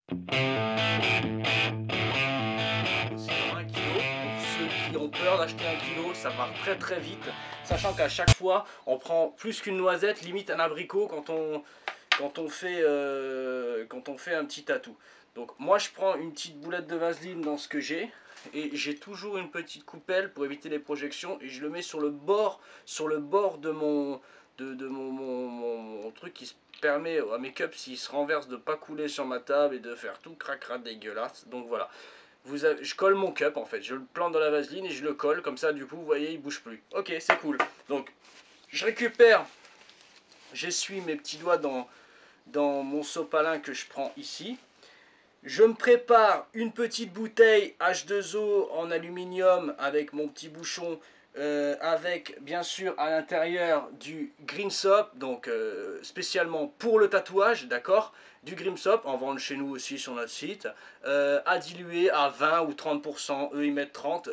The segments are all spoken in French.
Sinon 1 kg, pour ceux qui ont peur d'acheter 1 kg, ça part très très vite. Sachant qu'à chaque fois, on prend plus qu'une noisette, limite un abricot quand on fait un petit tatou. Donc moi je prends une petite boulette de vaseline dans ce que j'ai. Et j'ai toujours une petite coupelle pour éviter les projections. Et je le mets sur le bord de mon truc qui se permet à mes cups, s'ils se renversent, de pas couler sur ma table et de faire tout cracra dégueulasse. Donc voilà. Je colle mon cup en fait, je le plante dans la vaseline et je le colle, comme ça du coup vous voyez il bouge plus. Ok, c'est cool. Donc je récupère, j'essuie mes petits doigts dans mon sopalin que je prends ici. Je me prépare une petite bouteille H2O en aluminium avec mon petit bouchon, avec bien sûr à l'intérieur du Green Soap, donc spécialement pour le tatouage, d'accord, du Green Soap, on vend chez nous aussi sur notre site, à diluer à 20 ou 30%, eux ils mettent 30,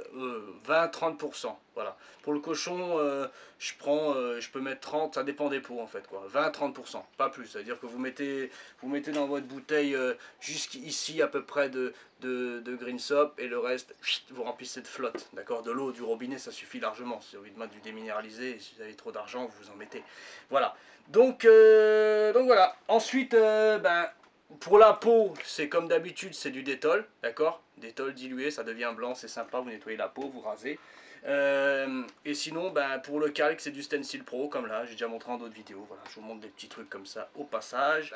20-30%, voilà. Pour le cochon, je peux mettre 30, ça dépend des pots en fait, quoi, 20-30%, pas plus, c'est-à-dire que vous mettez dans votre bouteille jusqu'ici à peu près de Green Soap et le reste, vous remplissez de flotte, d'accord, de l'eau du robinet, ça suffit largement. Si vous avez envie de mettre du déminéralisé, et si vous avez trop d'argent, vous en mettez. Voilà. Donc voilà. Ensuite, pour la peau, c'est comme d'habitude, c'est du Dettol, d'accord, Dettol dilué, ça devient blanc, c'est sympa, vous nettoyez la peau, vous rasez. Et sinon, pour le calque, c'est du Stencil Pro, comme là, j'ai déjà montré en d'autres vidéos. Voilà, je vous montre des petits trucs comme ça au passage.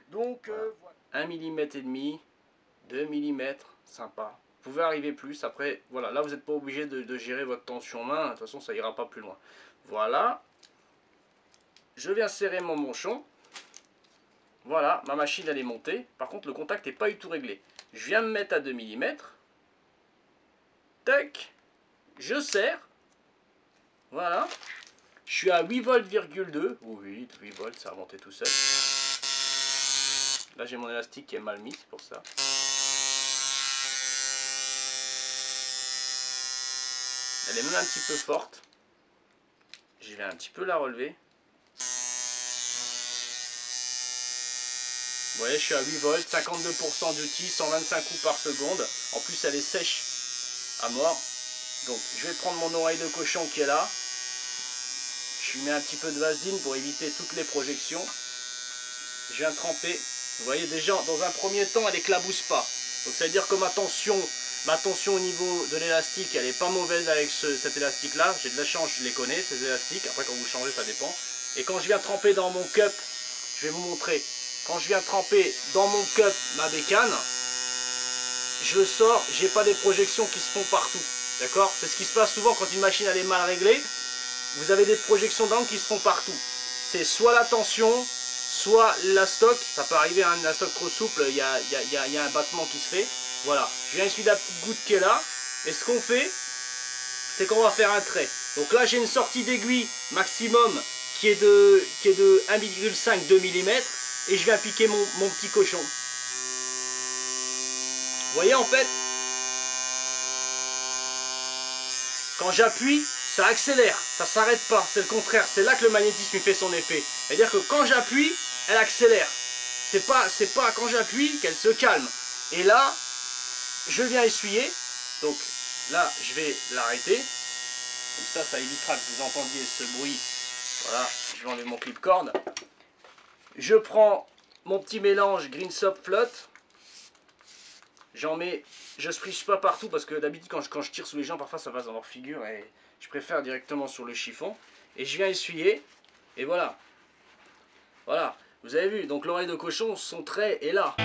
Donc, voilà. 1,5 mm, 2 mm, sympa. Vous pouvez arriver plus, après, voilà, là vous n'êtes pas obligé de gérer votre tension main, de toute façon ça ira pas plus loin. Voilà, je viens serrer mon manchon. Voilà, ma machine elle est montée, par contre le contact n'est pas du tout réglé. Je viens me mettre à 2 mm, tac, je serre, voilà, je suis à 8 volts,2, oui, 8 volts, ça a remonté tout seul. Là j'ai mon élastique qui est mal mis, c'est pour ça. Elle est même un petit peu forte. Je vais un petit peu la relever. Vous voyez, je suis à 8 volts, 52% d'outil, 125 coups par seconde. En plus, elle est sèche à mort. Donc, je vais prendre mon oreille de cochon qui est là. Je lui mets un petit peu de vaseline pour éviter toutes les projections. Je viens tremper. Vous voyez, déjà, dans un premier temps, elle éclabousse pas. Donc, ça veut dire que ma tension au niveau de l'élastique, elle n'est pas mauvaise avec cet élastique-là. J'ai de la chance, je les connais, ces élastiques. Après, quand vous changez, ça dépend. Et quand je viens tremper dans mon cup, je vais vous montrer. Quand je viens tremper dans mon cup ma bécane, je sors, j'ai pas des projections qui se font partout. D'accord? C'est ce qui se passe souvent quand une machine elle est mal réglée. Vous avez des projections d'angle qui se font partout. C'est soit la tension, soit l'élastoc. Ça peut arriver à un élastoc trop souple, il y a un battement qui se fait. Voilà, je viens essuyer la petite goutte qui est là. Et ce qu'on fait, c'est qu'on va faire un trait. Donc là, j'ai une sortie d'aiguille maximum qui est de 1,5-2 mm. Et je vais appliquer mon petit cochon. Vous voyez en fait, quand j'appuie, ça accélère, ça s'arrête pas, c'est le contraire, c'est là que le magnétisme fait son effet. C'est-à-dire que quand j'appuie, elle accélère. C'est pas quand j'appuie qu'elle se calme. Et là, je viens essuyer, donc là je vais l'arrêter, comme ça évitera que vous entendiez ce bruit. Voilà, je vais enlever mon clip-cord. Je prends mon petit mélange Green Soap Flotte. J'en mets, je spliche pas partout parce que d'habitude quand je tire sous les gens, parfois ça passe dans leur figure et je préfère directement sur le chiffon. Et je viens essuyer et voilà. Voilà, vous avez vu, donc l'oreille de cochon, son trait est là.